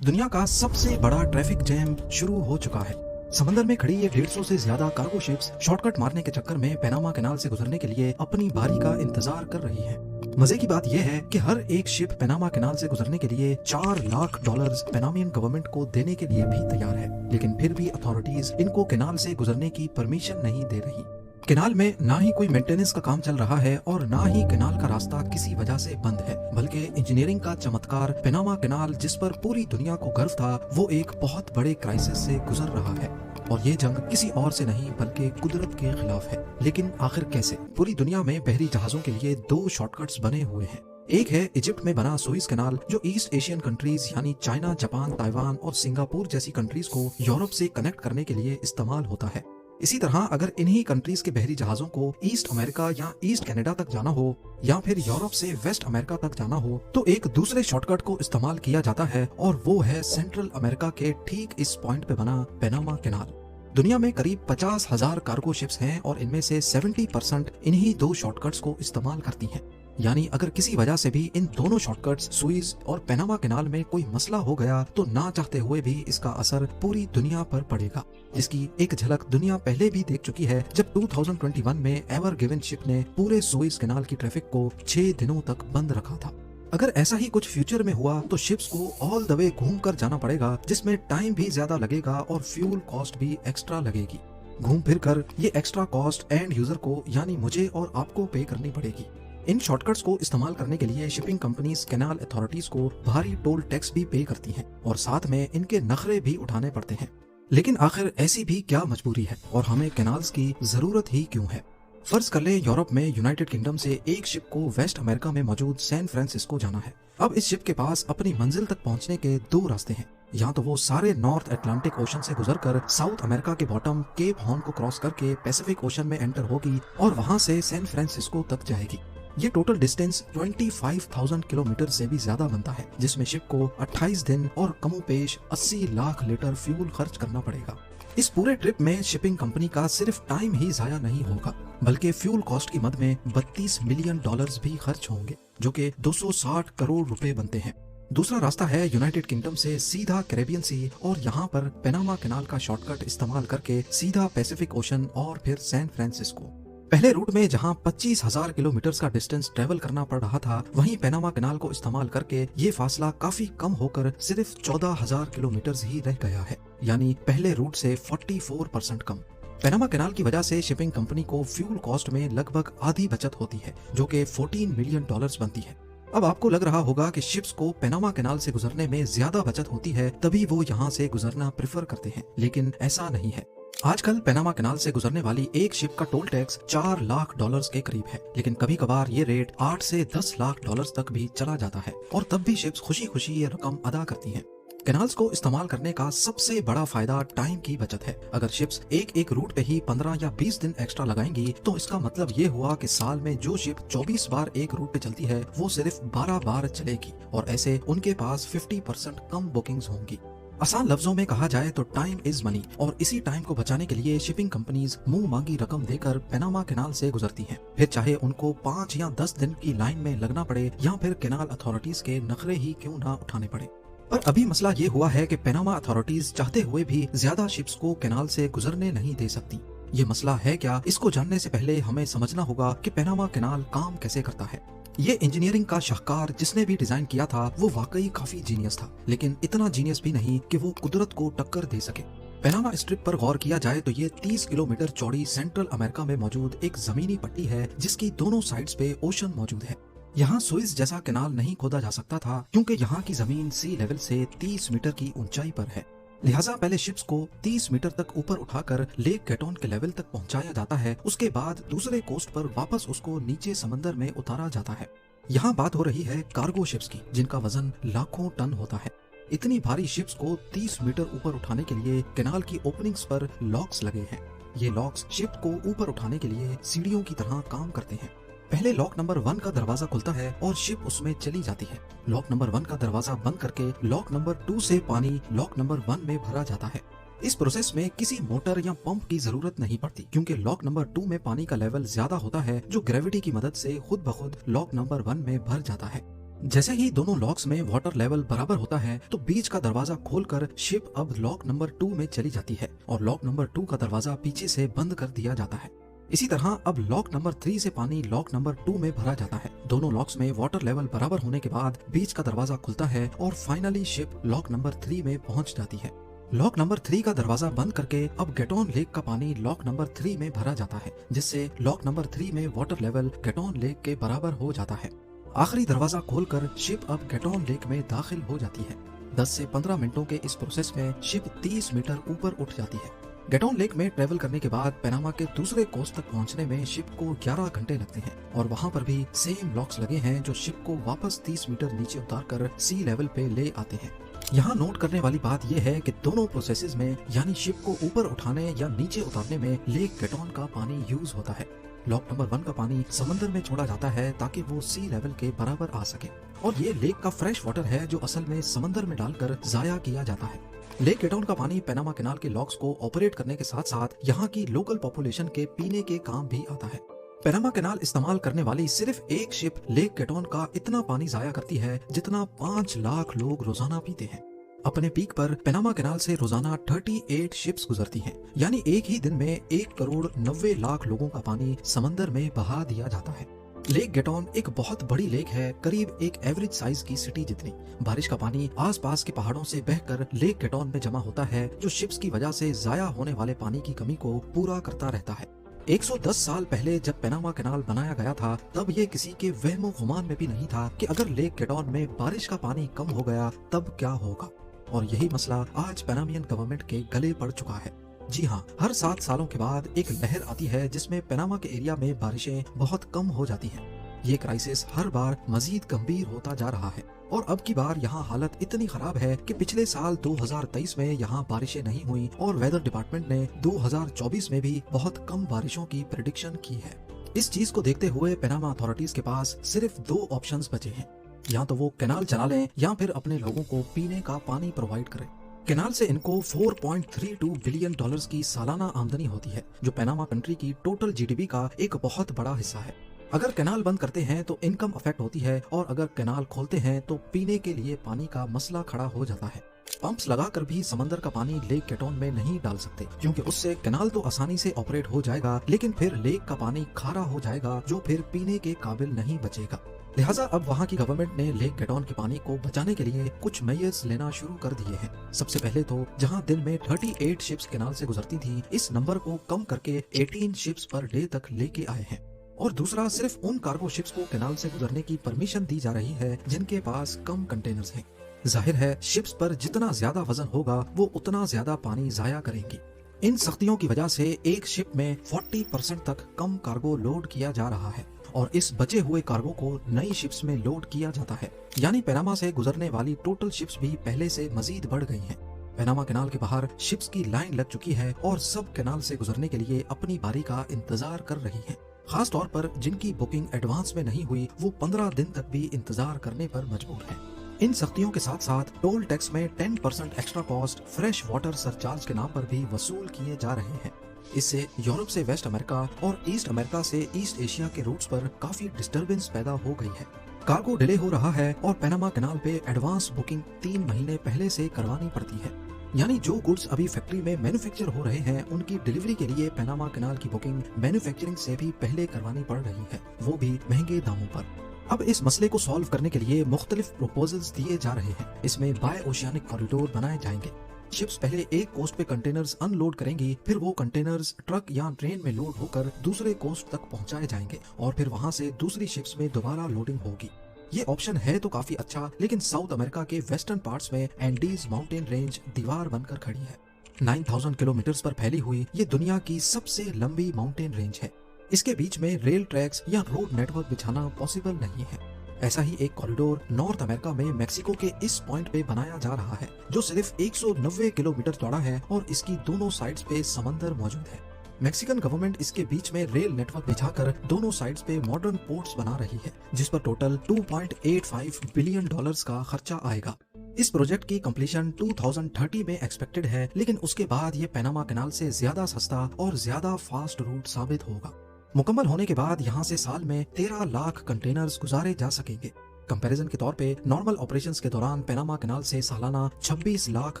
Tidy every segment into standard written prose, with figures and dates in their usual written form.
दुनिया का सबसे बड़ा ट्रैफिक जैम शुरू हो चुका है। समंदर में खड़ी ये 150 से ज्यादा कार्गो शिप्स शॉर्टकट मारने के चक्कर में पैनामा कैनाल से गुजरने के लिए अपनी बारी का इंतजार कर रही हैं। मजे की बात यह है कि हर एक शिप पैनामा कैनाल से गुजरने के लिए $4 लाख पैनामियन गवर्नमेंट को देने के लिए भी तैयार है, लेकिन फिर भी अथॉरिटीज इनको कैनाल से गुजरने की परमिशन नहीं दे रही। कैनाल में ना ही कोई मेंटेनेंस का काम चल रहा है और ना ही कैनाल का रास्ता किसी वजह से बंद है, बल्कि इंजीनियरिंग का चमत्कार पैनामा कैनाल जिस पर पूरी दुनिया को गर्व था, वो एक बहुत बड़े क्राइसिस से गुजर रहा है। और ये जंग किसी और से नहीं बल्कि कुदरत के खिलाफ है। लेकिन आखिर कैसे? पूरी दुनिया में बहरी जहाजों के लिए 2 शॉर्टकट्स बने हुए हैं। एक है इजिप्ट में बना सुइस कैनाल, जो ईस्ट एशियन कंट्रीज यानी चाइना, जापान, ताइवान और सिंगापुर जैसी कंट्रीज को यूरोप से कनेक्ट करने के लिए इस्तेमाल होता है। इसी तरह अगर इन्हीं कंट्रीज के बहरी जहाजों को ईस्ट अमेरिका या ईस्ट कनाडा तक जाना हो या फिर यूरोप से वेस्ट अमेरिका तक जाना हो, तो एक दूसरे शॉर्टकट को इस्तेमाल किया जाता है और वो है सेंट्रल अमेरिका के ठीक इस पॉइंट पे बना पैनामा कैनाल। दुनिया में करीब 50,000 कार्गो शिप्स हैं और इनमें से 70% इन्हीं 2 शॉर्टकट्स को इस्तेमाल करती हैं। यानी अगर किसी वजह से भी इन दोनों शॉर्टकट्स सुइस और पैनामा कैनाल में कोई मसला हो गया, तो ना चाहते हुए भी इसका असर पूरी दुनिया पर पड़ेगा, जिसकी एक झलक दुनिया पहले भी देख चुकी है जब 2021 में एवर गिवन शिप ने पूरे सुइस कैनाल की ट्रैफिक को 6 दिनों तक बंद रखा था। अगर ऐसा ही कुछ फ्यूचर में हुआ तो शिप्स को ऑल द वे घूम कर जाना पड़ेगा, जिसमें टाइम भी ज्यादा लगेगा और फ्यूल कॉस्ट भी एक्स्ट्रा लगेगी। घूम फिर कर ये एक्स्ट्रा कॉस्ट एंड यूजर को यानी मुझे और आपको पे करनी पड़ेगी। इन शॉर्टकट्स को इस्तेमाल करने के लिए शिपिंग कंपनीज कैनाल अथॉरिटीज को भारी टोल टैक्स भी पे करती हैं और साथ में इनके नखरे भी उठाने पड़ते हैं। लेकिन आखिर ऐसी भी क्या मजबूरी है और हमें कैनाल्स की जरूरत ही क्यों है? फर्ज कर ले यूरोप में यूनाइटेड किंगडम से एक शिप को वेस्ट अमेरिका में मौजूद सैन फ्रांसिस्को जाना है। अब इस शिप के पास अपनी मंजिल तक पहुंचने के 2 रास्ते हैं। या तो वो सारे नॉर्थ अटलांटिक ओशन से गुजरकर साउथ अमेरिका के बॉटम केप हॉर्न को क्रॉस करके पैसिफिक ओशन में एंटर होगी और वहां से सैन फ्रांसिस्को तक जाएगी। ये टोटल डिस्टेंस 25,000 किलोमीटर से भी ज्यादा बनता है, जिसमें शिप को 28 दिन और कमोपेश 80 लाख लीटर फ्यूल खर्च करना पड़ेगा। इस पूरे ट्रिप में शिपिंग कंपनी का सिर्फ टाइम ही जाया नहीं होगा, बल्कि फ्यूल कॉस्ट की मद में $32 मिलियन भी खर्च होंगे, जो कि 260 करोड़ रुपए बनते हैं। दूसरा रास्ता है यूनाइटेड किंगडम से सीधा कैरेबियन सी और यहाँ पर पैनामा कैनाल का शॉर्टकट इस्तेमाल करके सीधा पैसिफिक ओशन और फिर सैन फ्रांसिस्को। पहले रूट में जहां 25,000 किलोमीटर का डिस्टेंस ट्रेवल करना पड़ रहा था, वहीं पैनामा कैनाल को इस्तेमाल करके ये फासला काफी कम होकर सिर्फ 14,000 किलोमीटर ही रह गया है, यानी पहले रूट से 44% कम। पैनामा कैनाल की वजह से शिपिंग कंपनी को फ्यूल कॉस्ट में लगभग आधी बचत होती है, जो कि $14 मिलियन बनती है। अब आपको लग रहा होगा कि शिप्स को पैनामा कैनाल से गुजरने में ज्यादा बचत होती है, तभी वो यहाँ से गुजरना प्रेफर करते हैं, लेकिन ऐसा नहीं है। आजकल पैनामा कैनाल से गुजरने वाली एक शिप का टोल टैक्स $4 लाख के करीब है, लेकिन कभी कभार ये रेट 8 से 10 लाख तक भी चला जाता है और तब भी शिप्स खुशी खुशी ये रकम अदा करती हैं। कैनाल्स को इस्तेमाल करने का सबसे बड़ा फायदा टाइम की बचत है। अगर शिप्स एक रूट पे ही 15 या 20 दिन एक्स्ट्रा लगाएंगी, तो इसका मतलब ये हुआ कि साल में जो शिप 24 बार एक रूट पे चलती है, वो सिर्फ 12 बार चलेगी और ऐसे उनके पास 50% कम बुकिंग्स होंगी। आसान लफ्जों में कहा जाए तो टाइम इज मनी, और इसी टाइम को बचाने के लिए शिपिंग कंपनीज मुंह मांगी रकम देकर पैनामा कैनाल से गुजरती हैं। फिर चाहे उनको 5 या 10 दिन की लाइन में लगना पड़े या फिर कैनाल अथॉरिटीज के नखरे ही क्यों ना उठाने पड़े। पर अभी मसला ये हुआ है कि पैनामा अथॉरिटीज चाहते हुए भी ज्यादा शिप्स को कैनाल से गुजरने नहीं दे सकती। ये मसला है क्या? इसको जानने से पहले हमें समझना होगा कि पैनामा कैनाल काम कैसे करता है। ये इंजीनियरिंग का शाहकार जिसने भी डिजाइन किया था, वो वाकई काफी जीनियस था, लेकिन इतना जीनियस भी नहीं कि वो कुदरत को टक्कर दे सके। पैनामा स्ट्रिप पर गौर किया जाए तो ये 30 किलोमीटर चौड़ी सेंट्रल अमेरिका में मौजूद एक जमीनी पट्टी है, जिसकी दोनों साइड्स पे ओशन मौजूद है। यहाँ सुइस जैसा कैनाल नहीं खोदा जा सकता था, क्योंकि यहाँ की जमीन सी लेवल से 30 मीटर की ऊंचाई पर है। लिहाजा पहले शिप्स को 30 मीटर तक ऊपर उठाकर लेक गैटोन के लेवल तक पहुंचाया जाता है। उसके बाद दूसरे कोस्ट पर वापस उसको नीचे समंदर में उतारा जाता है। यहाँ बात हो रही है कार्गो शिप्स की, जिनका वजन लाखों टन होता है। इतनी भारी शिप्स को 30 मीटर ऊपर उठाने के लिए कैनाल की ओपनिंग्स पर लॉक्स लगे हैं। ये लॉक्स शिप को ऊपर उठाने के लिए सीढ़ियों की तरह काम करते हैं। पहले लॉक नंबर 1 का दरवाजा खुलता है और शिप उसमें चली जाती है। लॉक नंबर 1 का दरवाजा बंद करके लॉक नंबर 2 से पानी लॉक नंबर 1 में भरा जाता है। इस प्रोसेस में किसी मोटर या पंप की जरूरत नहीं पड़ती, क्योंकि लॉक नंबर 2 में पानी का लेवल ज्यादा होता है, जो ग्रेविटी की मदद से खुद ब खुद लॉक नंबर 1 में भर जाता है। जैसे ही दोनों लॉक्स में वाटर लेवल बराबर होता है तो बीच का दरवाजा खोलकर शिप अब लॉक नंबर 2 में चली जाती है और लॉक नंबर 2 का दरवाजा पीछे से बंद कर दिया जाता है। इसी तरह अब लॉक नंबर 3 से पानी लॉक नंबर 2 में भरा जाता है। दोनों लॉक्स में वाटर लेवल बराबर होने के बाद बीच का दरवाजा खुलता है और फाइनली शिप लॉक नंबर 3 में पहुंच जाती है। लॉक नंबर 3 का दरवाजा बंद करके अब गेटोन लेक का पानी लॉक नंबर 3 में भरा जाता है, जिससे लॉक नंबर 3 में वाटर लेवल गेटोन लेक के बराबर हो जाता है। आखिरी दरवाजा खोलकर शिप अब गेटोन लेक में दाखिल हो जाती है। 10 से 15 मिनटों के इस प्रोसेस में शिप 30 मीटर ऊपर उठ जाती है। गेटोन लेक में ट्रेवल करने के बाद पनामा के दूसरे कोस्ट तक पहुंचने में शिप को 11 घंटे लगते हैं और वहां पर भी सेम लॉक्स लगे हैं जो शिप को वापस 30 मीटर नीचे उतारकर सी लेवल पे ले आते हैं। यहाँ नोट करने वाली बात यह है कि दोनों प्रोसेसेस में यानी शिप को ऊपर उठाने या नीचे उतारने में लेक गेटोन का पानी यूज होता है। लॉक नंबर 1 का पानी समंदर में छोड़ा जाता है ताकि वो सी लेवल के बराबर आ सके और ये लेक का फ्रेश वाटर है जो असल में समंदर में डालकर जाया किया जाता है। लेक गेटोन का पानी पनामा कैनाल के लॉक्स को ऑपरेट करने के साथ साथ यहाँ की लोकल पॉपुलेशन के पीने के काम भी आता है। पनामा कैनाल इस्तेमाल करने वाली सिर्फ एक शिप लेक गेटोन का इतना पानी जाया करती है जितना 5 लाख लोग रोजाना पीते हैं। अपने पीक पर पनामा कैनाल से रोजाना 38 शिप्स गुजरती हैं, यानी एक ही दिन में 1 करोड़ 90 लाख लोगों का पानी समंदर में बहा दिया जाता है। लेक गेटोन एक बहुत बड़ी लेक है, करीब एक एवरेज साइज की सिटी जितनी। बारिश का पानी आसपास के पहाड़ों से बहकर लेक गेटोन में जमा होता है जो शिप्स की वजह से जाया होने वाले पानी की कमी को पूरा करता रहता है। 110 साल पहले जब पनामा कैनाल बनाया गया था तब ये किसी के वहमो गुमान में भी नहीं था कि अगर लेक गेटोन में बारिश का पानी कम हो गया तब क्या होगा। और यही मसला आज पनामियन गवर्नमेंट के गले पड़ चुका है। जी हाँ, हर 7 सालों के बाद एक लहर आती है जिसमें पनामा के एरिया में बारिशें बहुत कम हो जाती हैं। ये क्राइसिस हर बार मजीद गंभीर होता जा रहा है और अब की बार यहाँ हालत इतनी खराब है कि पिछले साल 2023 में यहाँ बारिशें नहीं हुई और वेदर डिपार्टमेंट ने 2024 में भी बहुत कम बारिशों की प्रेडिक्शन की है। इस चीज को देखते हुए पनामा अथॉरिटीज के पास सिर्फ 2 ऑप्शंस बचे हैं, या तो वो कैनाल चला लें या फिर अपने लोगों को पीने का पानी प्रोवाइड करें। कैनाल से इनको $4.32 बिलियन की सालाना आमदनी होती है जो पनामा कंट्री की टोटल जीडीपी का एक बहुत बड़ा हिस्सा है। अगर कैनाल बंद करते हैं तो इनकम अफेक्ट होती है और अगर कैनाल खोलते हैं तो पीने के लिए पानी का मसला खड़ा हो जाता है। पंप्स लगाकर भी समंदर का पानी लेक गेटोन में नहीं डाल सकते क्योंकि उससे कैनाल तो आसानी से ऑपरेट हो जाएगा लेकिन फिर लेक का पानी खारा हो जाएगा जो फिर पीने के काबिल नहीं बचेगा। लिहाजा अब वहाँ की गवर्नमेंट ने लेक गेटोन के पानी को बचाने के लिए कुछ मेजर्स लेना शुरू कर दिए हैं। सबसे पहले तो जहाँ दिन में 38 शिप्स कैनाल से गुजरती थी, इस नंबर को कम करके 18 शिप्स पर डे तक लेके आए हैं। और दूसरा, सिर्फ उन कार्गो शिप्स को कैनाल से गुजरने की परमिशन दी जा रही है जिनके पास कम कंटेनर्स हैं। जाहिर है शिप्स पर जितना ज्यादा वजन होगा वो उतना ज्यादा पानी जाया करेंगी। इन सख्तियों की वजह से एक शिप में 40% तक कम कार्गो लोड किया जा रहा है और इस बचे हुए कार्गो को नई शिप्स में लोड किया जाता है, यानी पनामा से गुजरने वाली टोटल शिप्स भी पहले से मजीद बढ़ गई हैं। पनामा कैनाल के बाहर शिप्स की लाइन लग चुकी है और सब कैनाल से गुजरने के लिए अपनी बारी का इंतजार कर रही हैं। खास तौर पर जिनकी बुकिंग एडवांस में नहीं हुई वो 15 दिन तक भी इंतजार करने पर मजबूर हैं। इन सख्तियों के साथ साथ टोल टैक्स में 10% extra cost fresh water surcharge के नाम पर भी वसूल किए जा रहे हैं। इससे यूरोप से वेस्ट अमेरिका और ईस्ट अमेरिका से ईस्ट एशिया के रूट्स पर काफी डिस्टरबेंस पैदा हो गई है। कार्गो डिले हो रहा है और पनामा कैनाल पे एडवांस बुकिंग 3 महीने पहले से करवानी पड़ती है, यानी जो गुड्स अभी फैक्ट्री में मैन्युफैक्चर हो रहे हैं उनकी डिलीवरी के लिए पनामा कैनाल की बुकिंग मैन्युफैक्चरिंग से भी पहले करवानी पड़ रही है, वो भी महंगे दामों पर। अब इस मसले को सॉल्व करने के लिए मुख्तलिफ प्रपोजल्स दिए जा रहे हैं। इसमें बाय ओशियानिक कॉरिडोर बनाए जाएंगे। शिप्स पहले एक कोस्ट पे कंटेनर्स अनलोड करेंगी, फिर वो कंटेनर्स ट्रक या ट्रेन में लोड होकर दूसरे कोस्ट तक पहुंचाए जाएंगे और फिर वहां से दूसरी शिप्स में दोबारा लोडिंग होगी। ये ऑप्शन है तो काफी अच्छा, लेकिन साउथ अमेरिका के वेस्टर्न पार्ट्स में एंडीज माउंटेन रेंज दीवार बनकर खड़ी है। 9000 किलोमीटर पर फैली हुई ये दुनिया की सबसे लंबी माउंटेन रेंज है। इसके बीच में रेल ट्रैक्स या रोड नेटवर्क बिछाना पॉसिबल नहीं है। ऐसा ही एक कॉरिडोर नॉर्थ अमेरिका में मेक्सिको के इस पॉइंट पे बनाया जा रहा है जो सिर्फ 190 किलोमीटर चौड़ा है और इसकी दोनों साइड्स पे समंदर मौजूद है। मैक्सिकन गवर्नमेंट इसके बीच में रेल नेटवर्क बिछाकर दोनों साइड्स पे मॉडर्न पोर्ट्स बना रही है जिस पर टोटल $2.85 बिलियन का खर्चा आएगा। इस प्रोजेक्ट की कंप्लीशन 2030 में एक्सपेक्टेड है, लेकिन उसके बाद ये पनामा कैनाल से ज्यादा सस्ता और ज्यादा फास्ट रूट साबित होगा। मुकम्मल होने के बाद यहाँ से साल में 13 लाख कंटेनर्स गुजारे जा सकेंगे। कंपैरिजन के तौर पे नॉर्मल ऑपरेशंस के दौरान पैनामा कैनाल से सालाना 26 लाख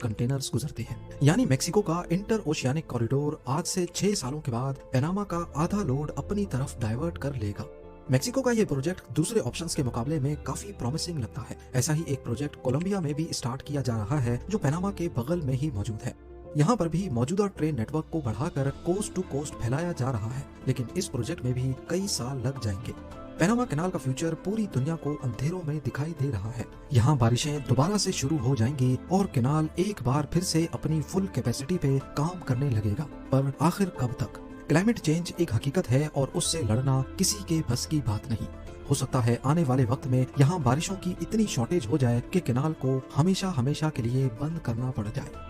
कंटेनर्स गुजरते हैं। यानी मेक्सिको का इंटर ओशियानिक कॉरिडोर आज से 6 सालों के बाद पैनामा का आधा लोड अपनी तरफ डाइवर्ट कर लेगा। मेक्सिको का ये प्रोजेक्ट दूसरे ऑप्शंस के मुकाबले में काफी प्रॉमिसिंग लगता है। ऐसा ही एक प्रोजेक्ट कोलंबिया में भी स्टार्ट किया जा रहा है, जो पैनामा के बगल में ही मौजूद है। यहाँ पर भी मौजूदा ट्रेन नेटवर्क को बढ़ाकर कोस्ट टू कोस्ट फैलाया जा रहा है, लेकिन इस प्रोजेक्ट में भी कई साल लग जाएंगे। पैनामा कैनाल का फ्यूचर पूरी दुनिया को अंधेरों में दिखाई दे रहा है। यहाँ बारिशें दोबारा से शुरू हो जाएंगी और कैनाल एक बार फिर से अपनी फुल कैपेसिटी पे काम करने लगेगा। पर आखिर कब तक? क्लाइमेट चेंज एक हकीकत है और उससे लड़ना किसी के बस की बात नहीं। हो सकता है आने वाले वक्त में यहाँ बारिशों की इतनी शॉर्टेज हो जाए कि कैनाल को हमेशा हमेशा के लिए बंद करना पड़ जाए।